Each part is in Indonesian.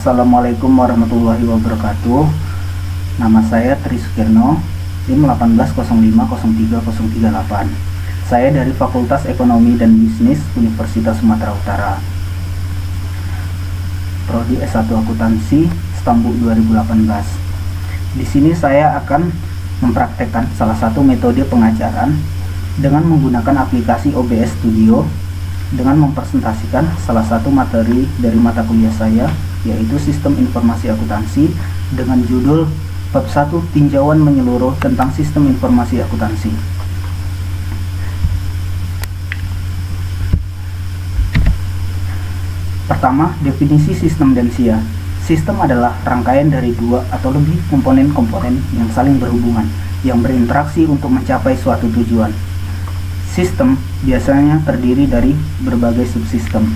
Assalamualaikum warahmatullahi wabarakatuh. Nama saya Tri Sukirno, NIM 18050338. Saya dari Fakultas Ekonomi dan Bisnis Universitas Sumatera Utara. Prodi S1 Akuntansi, Stambuk 2018. Di sini saya akan mempraktekkan salah satu metode pengajaran dengan menggunakan aplikasi OBS Studio dengan mempresentasikan salah satu materi dari mata kuliah saya, yaitu Sistem Informasi Akuntansi, dengan judul Bab 1 Tinjauan Menyeluruh tentang Sistem Informasi Akuntansi. Pertama, definisi sistem dan SIA. Sistem adalah rangkaian dari dua atau lebih komponen-komponen yang saling berhubungan, yang berinteraksi untuk mencapai suatu tujuan. Sistem biasanya terdiri dari berbagai subsistem.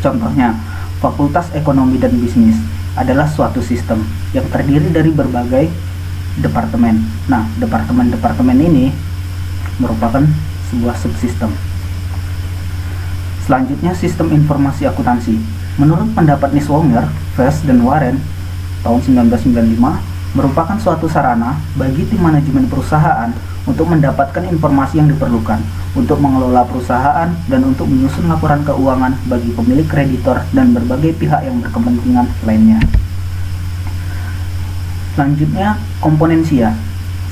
Contohnya, Fakultas Ekonomi dan Bisnis adalah suatu sistem yang terdiri dari berbagai departemen. Nah, departemen-departemen ini merupakan sebuah subsistem. Selanjutnya, sistem informasi akuntansi. Menurut pendapat Niswonger, Vest, dan Warren tahun 1995, merupakan suatu sarana bagi tim manajemen perusahaan untuk mendapatkan informasi yang diperlukan untuk mengelola perusahaan dan untuk menyusun laporan keuangan bagi pemilik kreditor dan berbagai pihak yang berkepentingan lainnya. Selanjutnya, komponen SIA.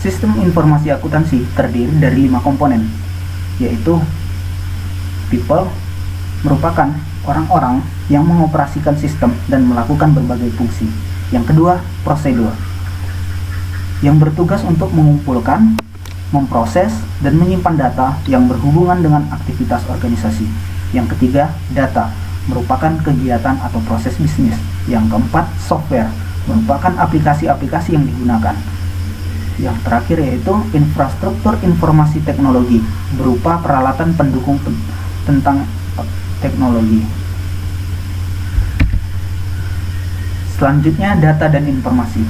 Sistem informasi akuntansi terdiri dari 5 komponen, yaitu people, merupakan orang-orang yang mengoperasikan sistem dan melakukan berbagai fungsi. Yang kedua, prosedur, yang bertugas untuk mengumpulkan, memproses, dan menyimpan data yang berhubungan dengan aktivitas organisasi. Yang ketiga, data, merupakan kegiatan atau proses bisnis. Yang keempat, software, merupakan aplikasi-aplikasi yang digunakan. Yang terakhir yaitu infrastruktur informasi teknologi, berupa peralatan pendukung tentang teknologi. Selanjutnya, data dan informasi.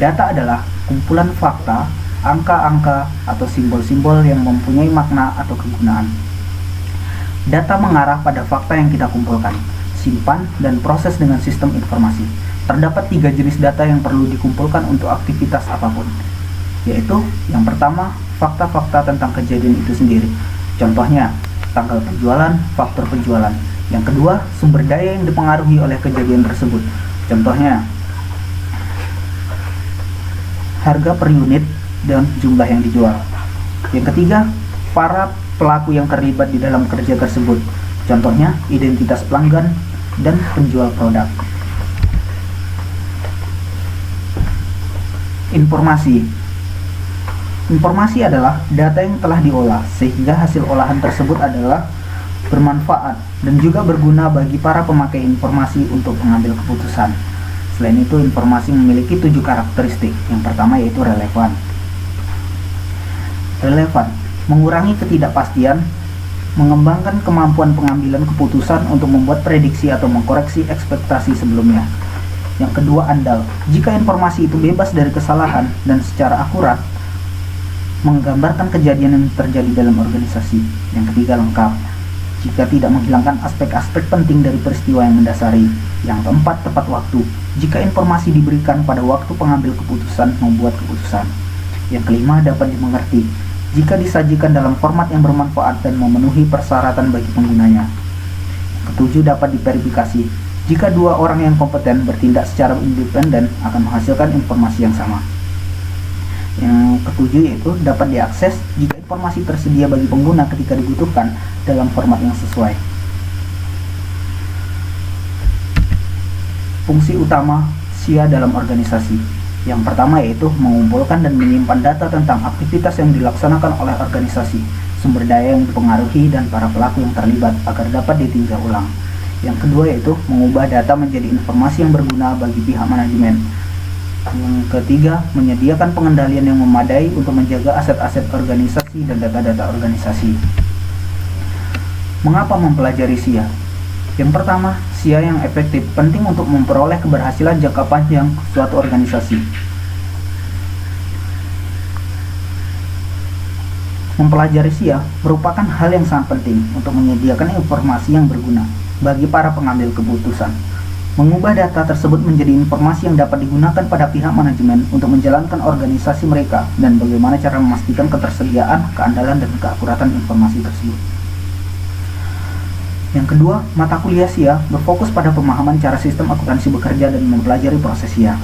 Data adalah kumpulan fakta, angka-angka, atau simbol-simbol yang mempunyai makna atau kegunaan. Data mengarah pada fakta yang kita kumpulkan, simpan, dan proses dengan sistem informasi. Terdapat 3 jenis data yang perlu dikumpulkan untuk aktivitas apapun, yaitu yang pertama, fakta-fakta tentang kejadian itu sendiri. Contohnya, tanggal penjualan, faktur penjualan. Yang kedua, sumber daya yang dipengaruhi oleh kejadian tersebut. Contohnya, harga per unit dan jumlah yang dijual. Yang ketiga, para pelaku yang terlibat di dalam kerja tersebut. Contohnya, identitas pelanggan dan penjual produk. Informasi. Informasi adalah data yang telah diolah sehingga hasil olahan tersebut adalah bermanfaat dan juga berguna bagi para pemakai informasi untuk mengambil keputusan. Selain itu, informasi memiliki 7 karakteristik. Yang pertama yaitu relevan. Relevan, mengurangi ketidakpastian, mengembangkan kemampuan pengambilan keputusan untuk membuat prediksi atau mengkoreksi ekspektasi sebelumnya. Yang kedua, andal. Jika informasi itu bebas dari kesalahan dan secara akurat, menggambarkan kejadian yang terjadi dalam organisasi. Yang ketiga, lengkap. Jika tidak menghilangkan aspek-aspek penting dari peristiwa yang mendasari. Yang keempat, tepat waktu. Jika informasi diberikan pada waktu pengambil keputusan membuat keputusan. Yang kelima, dapat dimengerti. Jika disajikan dalam format yang bermanfaat dan memenuhi persyaratan bagi penggunanya. Ketujuh, dapat diverifikasi. Jika 2 orang yang kompeten bertindak secara independen akan menghasilkan informasi yang sama. Yang ketujuh yaitu dapat diakses jika informasi tersedia bagi pengguna ketika dibutuhkan dalam format yang sesuai. Fungsi utama SIA dalam organisasi. Yang pertama yaitu mengumpulkan dan menyimpan data tentang aktivitas yang dilaksanakan oleh organisasi, sumber daya yang dipengaruhi, dan para pelaku yang terlibat agar dapat ditinjau ulang. Yang kedua yaitu mengubah data menjadi informasi yang berguna bagi pihak manajemen. Yang ketiga, menyediakan pengendalian yang memadai untuk menjaga aset-aset organisasi dan data-data organisasi. Mengapa mempelajari SIA? Yang pertama, SIA yang efektif penting untuk memperoleh keberhasilan jangka panjang suatu organisasi. Mempelajari SIA merupakan hal yang sangat penting untuk menyediakan informasi yang berguna bagi para pengambil keputusan. Mengubah data tersebut menjadi informasi yang dapat digunakan pada pihak manajemen untuk menjalankan organisasi mereka dan bagaimana cara memastikan ketersediaan, keandalan, dan keakuratan informasi tersebut. Yang kedua, mata kuliah SIA berfokus pada pemahaman cara sistem akuntansi bekerja dan mempelajari proses SIA.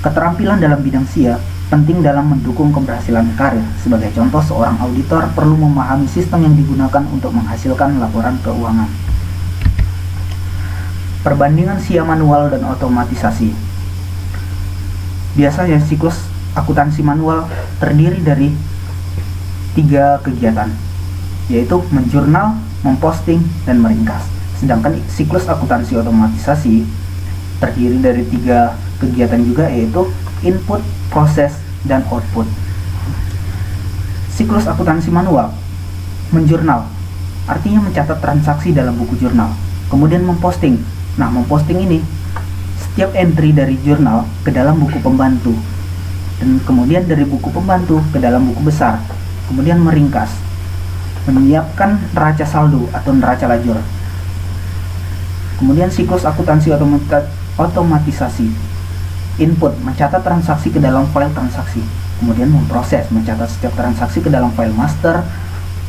Keterampilan dalam bidang SIA penting dalam mendukung keberhasilan karir. Sebagai contoh, seorang auditor perlu memahami sistem yang digunakan untuk menghasilkan laporan keuangan. Perbandingan SIA manual dan otomatisasi. Biasanya siklus akuntansi manual terdiri dari 3 kegiatan, yaitu menjurnal, memposting, dan meringkas. Sedangkan siklus akuntansi otomatisasi terdiri dari 3 kegiatan juga, yaitu input, proses, dan output. Siklus akuntansi manual, menjurnal, artinya mencatat transaksi dalam buku jurnal. Kemudian memposting. Nah, memposting ini setiap entry dari jurnal ke dalam buku pembantu, dan kemudian dari buku pembantu ke dalam buku besar. Kemudian meringkas, menyiapkan neraca saldo atau neraca lajur. Kemudian siklus akuntansi otomatisasi. Input, mencatat transaksi ke dalam file transaksi. Kemudian memproses, mencatat setiap transaksi ke dalam file master.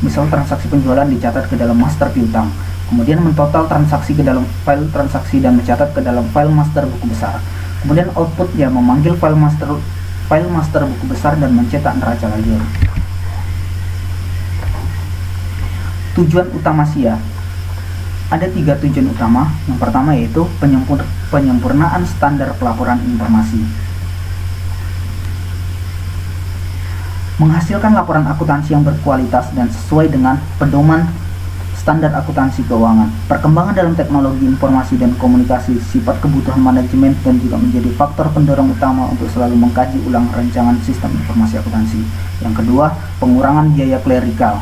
Misal transaksi penjualan dicatat ke dalam master piutang. Kemudian mentotal transaksi ke dalam file transaksi dan mencatat ke dalam file master buku besar. Kemudian outputnya memanggil file master buku besar dan mencetak neraca lajur. Tujuan utama SIA. Ada 3 tujuan utama. Yang pertama yaitu penyempurnaan standar pelaporan informasi. Menghasilkan laporan akuntansi yang berkualitas dan sesuai dengan pedoman standar akuntansi keuangan. Perkembangan dalam teknologi informasi dan komunikasi, sifat kebutuhan manajemen, dan juga menjadi faktor pendorong utama untuk selalu mengkaji ulang rancangan sistem informasi akuntansi. Yang kedua, pengurangan biaya klerikal.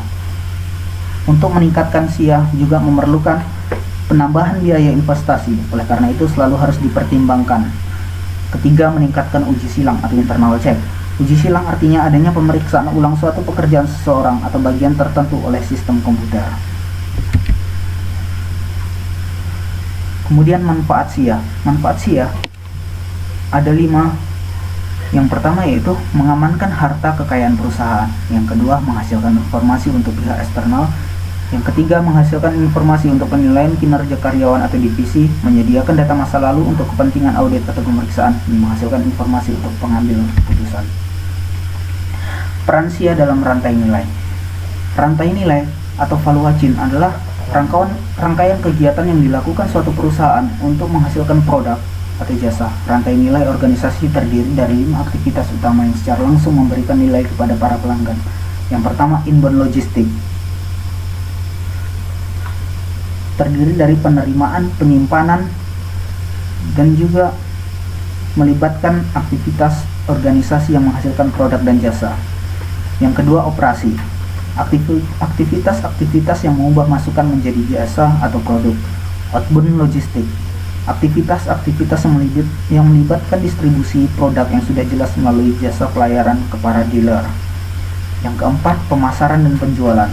Untuk meningkatkan SIA juga memerlukan penambahan biaya investasi, oleh karena itu selalu harus dipertimbangkan. Ketiga, meningkatkan uji silang atau internal check. Uji silang artinya adanya pemeriksaan ulang suatu pekerjaan seseorang atau bagian tertentu oleh sistem komputer. Kemudian manfaat SIA. Manfaat SIA ada 5. Yang pertama yaitu mengamankan harta kekayaan perusahaan. Yang kedua, menghasilkan informasi untuk pihak eksternal. Yang ketiga, menghasilkan informasi untuk penilaian kinerja karyawan atau divisi, menyediakan data masa lalu untuk kepentingan audit atau pemeriksaan, dan menghasilkan informasi untuk pengambil keputusan. Peran SIA dalam rantai nilai. Rantai nilai atau value chain adalah rangkaian kegiatan yang dilakukan suatu perusahaan untuk menghasilkan produk atau jasa. Rantai nilai organisasi terdiri dari 5 aktivitas utama yang secara langsung memberikan nilai kepada para pelanggan. Yang pertama, inbound logistik. Terdiri dari penerimaan, penyimpanan, dan juga melibatkan aktivitas organisasi yang menghasilkan produk dan jasa. Yang kedua, operasi. Aktivitas yang mengubah masukan menjadi jasa atau produk. Outbound logistik. Aktivitas yang melibatkan distribusi produk yang sudah jelas melalui jasa pelayaran ke para dealer. Yang keempat, pemasaran dan penjualan.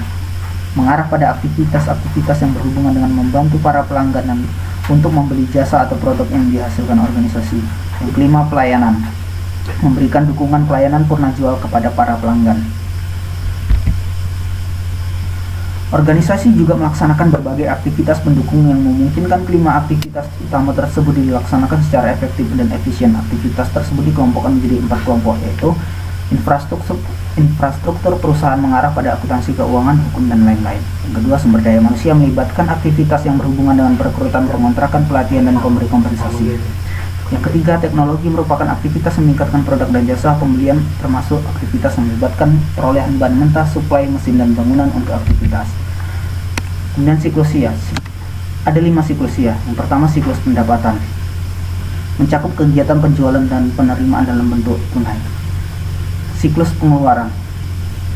Mengarah pada aktivitas yang berhubungan dengan membantu para pelanggan untuk membeli jasa atau produk yang dihasilkan organisasi. Yang kelima, pelayanan. Memberikan dukungan pelayanan purna jual kepada para pelanggan. Organisasi juga melaksanakan berbagai aktivitas pendukung yang memungkinkan kelima aktivitas utama tersebut dilaksanakan secara efektif dan efisien. Aktivitas tersebut dikelompokkan menjadi 4 kelompok, yaitu infrastruktur perusahaan mengarah pada akuntansi keuangan, hukum, dan lain-lain. Yang kedua, sumber daya manusia melibatkan aktivitas yang berhubungan dengan perekrutan, pengontrakan, pelatihan, dan pemberi kompensasi. Yang ketiga, teknologi merupakan aktivitas meningkatkan produk dan jasa pembelian, termasuk aktivitas yang melibatkan perolehan bahan mentah, suplai, mesin, dan bangunan untuk aktivitas. Kemudian siklus SIA. Ada 5 siklus SIA. Yang pertama, siklus pendapatan. Mencakup kegiatan penjualan dan penerimaan dalam bentuk tunai. Siklus pengeluaran.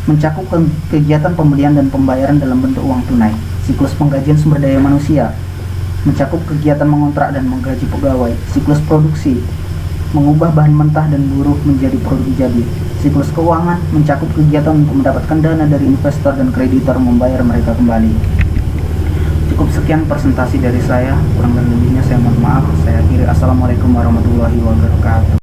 Mencakup kegiatan pembelian dan pembayaran dalam bentuk uang tunai. Siklus penggajian sumber daya manusia. Mencakup kegiatan mengontrak dan menggaji pegawai. Siklus produksi, mengubah bahan mentah dan buruh menjadi produk jadi. Siklus keuangan, mencakup kegiatan untuk mendapatkan dana dari investor dan kreditor membayar mereka kembali. Cukup sekian presentasi dari saya, kurang dan lebihnya saya mohon maaf. Saya akhiri. Assalamualaikum warahmatullahi wabarakatuh.